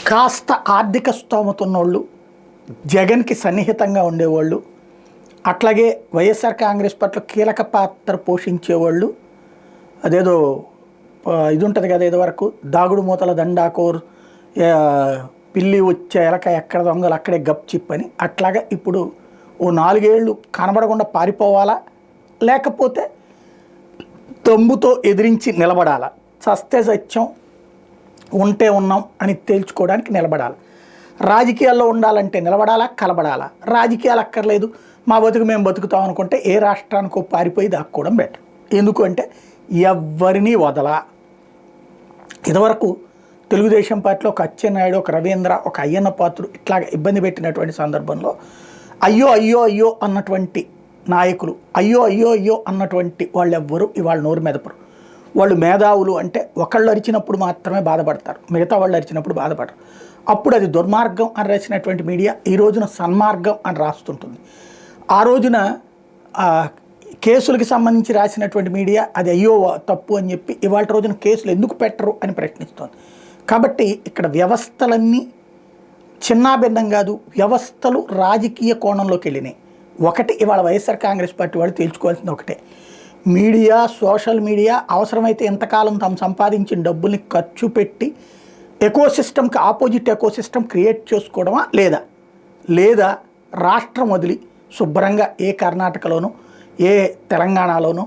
కాస్త ఆర్థిక స్తోమత ఉన్నోళ్ళు, జగన్కి సన్నిహితంగా ఉండేవాళ్ళు, అట్లాగే వైఎస్ఆర్ కాంగ్రెస్ పట్ల కీలక పాత్ర పోషించేవాళ్ళు, అదేదో ఇది ఉంటుంది కదా, ఏదో వరకు దాగుడు మూతల దండాకోర్, పిల్లి వచ్చే ఎలక ఎక్కడ దొంగలు అక్కడే గప్ చిప్ అని, అట్లాగా ఇప్పుడు ఓ 4 ఏళ్ళు కనబడకుండా పారిపోవాలా, లేకపోతే తమ్ముతో ఎదిరించి నిలబడాలా, చస్తే సత్యం ఉంటే ఉన్నాం అని తేల్చుకోవడానికి నిలబడాలి. రాజకీయాల్లో ఉండాలంటే నిలబడాలా, కలబడాలా. రాజకీయాలు అక్కర్లేదు, మా బతుకు మేము బతుకుతాం అనుకుంటే ఏ రాష్ట్రానికో పారిపోయి దాక్కోవడం బెటర్. ఎందుకు అంటే ఎవరిని వదలా. ఇదివరకు తెలుగుదేశం పార్టీలో ఒక అచ్చెన్నాయుడు, ఒక రవీంద్ర, ఒక అయ్యన్న పాత్రుడు ఇట్లాగ ఇబ్బంది పెట్టినటువంటి సందర్భంలో అయ్యో అయ్యో అయ్యో అన్నటువంటి నాయకులు, అయ్యో అయ్యో అయ్యో అన్నటువంటి వాళ్ళు ఎవ్వరు ఇవాళ నోరు మెదపరు. వాళ్ళు మేధావులు అంటే ఒకళ్ళు అరిచినప్పుడు మాత్రమే బాధపడతారు, మిగతా వాళ్ళు అరిచినప్పుడు బాధపడరు. అప్పుడు అది దుర్మార్గం అని రాసినటువంటి మీడియా ఈ రోజున సన్మార్గం అని రాస్తుంటుంది. ఆ రోజున కేసులకి సంబంధించి రాసినటువంటి మీడియా అది అయ్యో తప్పు అని చెప్పి ఇవాళ రోజున కేసులు ఎందుకు పెట్టరు అని ప్రశ్నిస్తోంది. కాబట్టి ఇక్కడ వ్యవస్థలన్నీ చిన్నాభిన్నం కాదు, వ్యవస్థలు రాజకీయ కోణంలోకి వెళ్ళినాయి. ఒకటి ఇవాళ వైఎస్ఆర్ కాంగ్రెస్ పార్టీ వాళ్ళు తేల్చుకోవాల్సింది ఒకటే, మీడియా, సోషల్ మీడియా అవసరమైతే ఎంతకాలం తాము సంపాదించిన డబ్బుల్ని ఖర్చు పెట్టి ఎకోసిస్టమ్కి ఆపోజిట్ ఎకోసిస్టమ్ క్రియేట్ చేసుకోవడమా, లేదా రాష్ట్రం వదిలి శుభ్రంగా ఏ కర్ణాటకలోనూ, ఏ తెలంగాణలోనూ,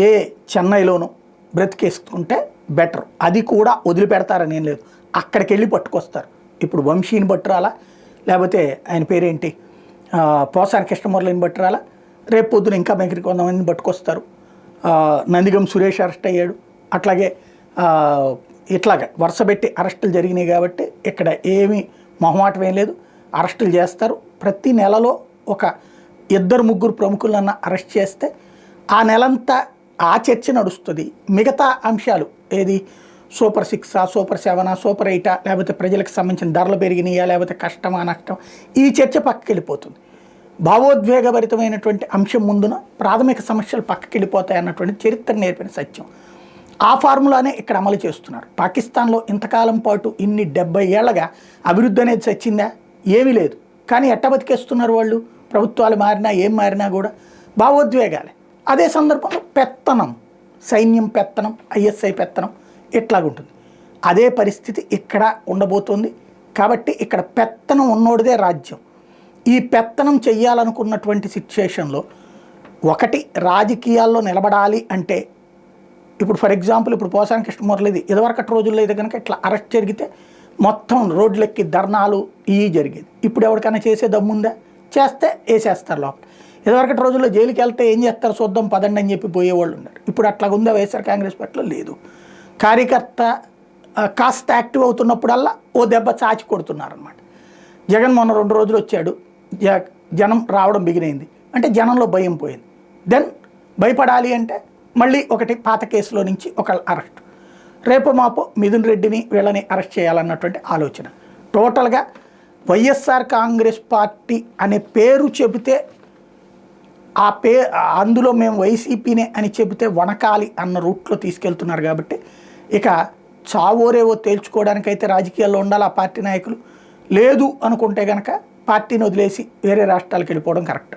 ఏ చెన్నైలోనూ బ్రతికేసుకుంటే బెటర్. అది కూడా వదిలిపెడతారని ఏం లేదు, అక్కడికి వెళ్ళి పట్టుకొస్తారు. ఇప్పుడు వంశీని పట్టురాలా, లేకపోతే ఆయన పేరేంటి పోసాని కృష్ణమురళిని పట్టురాలా, రేపు పొద్దున ఇంకా దగ్గరికి 100 మందిని పట్టుకొస్తారు. నందిగం సురేష్ అరెస్ట్ అయ్యాడు. అట్లాగే ఇట్లాగా వరుసపెట్టి అరెస్టులు జరిగినాయి. కాబట్టి ఇక్కడ ఏమీ మొహమాటం ఏం లేదు, అరెస్టులు చేస్తారు. ప్రతి నెలలో ఒక 2-3 ప్రముఖులన్నా అరెస్ట్ చేస్తే ఆ నెలంతా ఆ చర్చ నడుస్తుంది. మిగతా అంశాలు ఏది సూపర్ 6, సూపర్ 7, సూపర్ 8, లేకపోతే ప్రజలకు సంబంధించిన ధరలు పెరిగినాయా, లేకపోతే కష్టమా నష్టం, ఈ చర్చ పక్కకి వెళ్ళిపోతుంది. భావోద్వేగభరితమైనటువంటి అంశం ముందున ప్రాథమిక సమస్యలు పక్కకి వెళ్ళిపోతాయి అన్నటువంటి చరిత్ర నేర్పిన సత్యం. ఆ ఫార్ములానే ఇక్కడ అమలు చేస్తున్నారు. పాకిస్తాన్లో ఇంతకాలం పాటు ఇన్ని 70 ఏళ్లగా అభివృద్ధి అనేది చచ్చిందా? ఏమీ లేదు. కానీ ఎట్ట బతికేస్తున్నారు వాళ్ళు? ప్రభుత్వాలు మారినా ఏం మారినా కూడా భావోద్వేగాలే. అదే సందర్భంలో పెత్తనం, సైన్యం పెత్తనం, ఐఎస్ఐ పెత్తనం ఇట్లాగుంటుంది. అదే పరిస్థితి ఇక్కడ ఉండబోతోంది. కాబట్టి ఇక్కడ పెత్తనం ఉన్నోడిదే రాజ్యం. ఈ పెత్తనం చెయ్యాలనుకున్నటువంటి సిచ్యుయేషన్లో ఒకటి, రాజకీయాల్లో నిలబడాలి అంటే ఇప్పుడు ఫర్ ఎగ్జాంపుల్ ఇప్పుడు పోసాని కృష్ణమురళిది ఇదివరకటి రోజుల్లో అయితే కనుక ఇట్లా అరెస్ట్ జరిగితే మొత్తం రోడ్లెక్కి ధర్నాలు ఇవి జరిగేది. ఇప్పుడు ఎవరికైనా చేసే దమ్ముందా? చేస్తే వేసేస్తారు లోపల. ఇదివరకటి రోజుల్లో జైలుకి వెళ్తే ఏం చేస్తారు చూద్దాం పదండి అని చెప్పి పోయేవాళ్ళు ఉన్నారు. ఇప్పుడు అట్లాగుందా వైఎస్ఆర్ కాంగ్రెస్ పార్టీలో? లేదు. కార్యకర్త కాస్త యాక్టివ్ అవుతున్నప్పుడల్లా ఓ దెబ్బ చాచి కొడుతున్నారనమాట. జగన్ మొన్న 2 రోజులు వచ్చాడు, జనం రావడం బిగినైంది అంటే జనంలో భయం పోయింది. దెన్ భయపడాలి అంటే మళ్ళీ ఒకటి పాత కేసులో నుంచి ఒక అరెస్ట్, రేపు మాపో మిథున్ రెడ్డిని వీళ్ళని అరెస్ట్ చేయాలన్నటువంటి ఆలోచన. టోటల్గా వైఎస్ఆర్ కాంగ్రెస్ పార్టీ అనే పేరు చెబితే అందులో మేము వైసీపీనే అని చెబితే వనకాలి అన్న రూట్లో తీసుకెళ్తున్నారు. కాబట్టి ఇక చావోరేవో తేల్చుకోవడానికైతే రాజకీయాల్లో ఉండాలి ఆ పార్టీ నాయకులు. లేదు అనుకుంటే కనుక పార్టీని వదిలేసి వేరే రాష్ట్రాలకు వెళ్ళిపోవడం కరెక్ట్.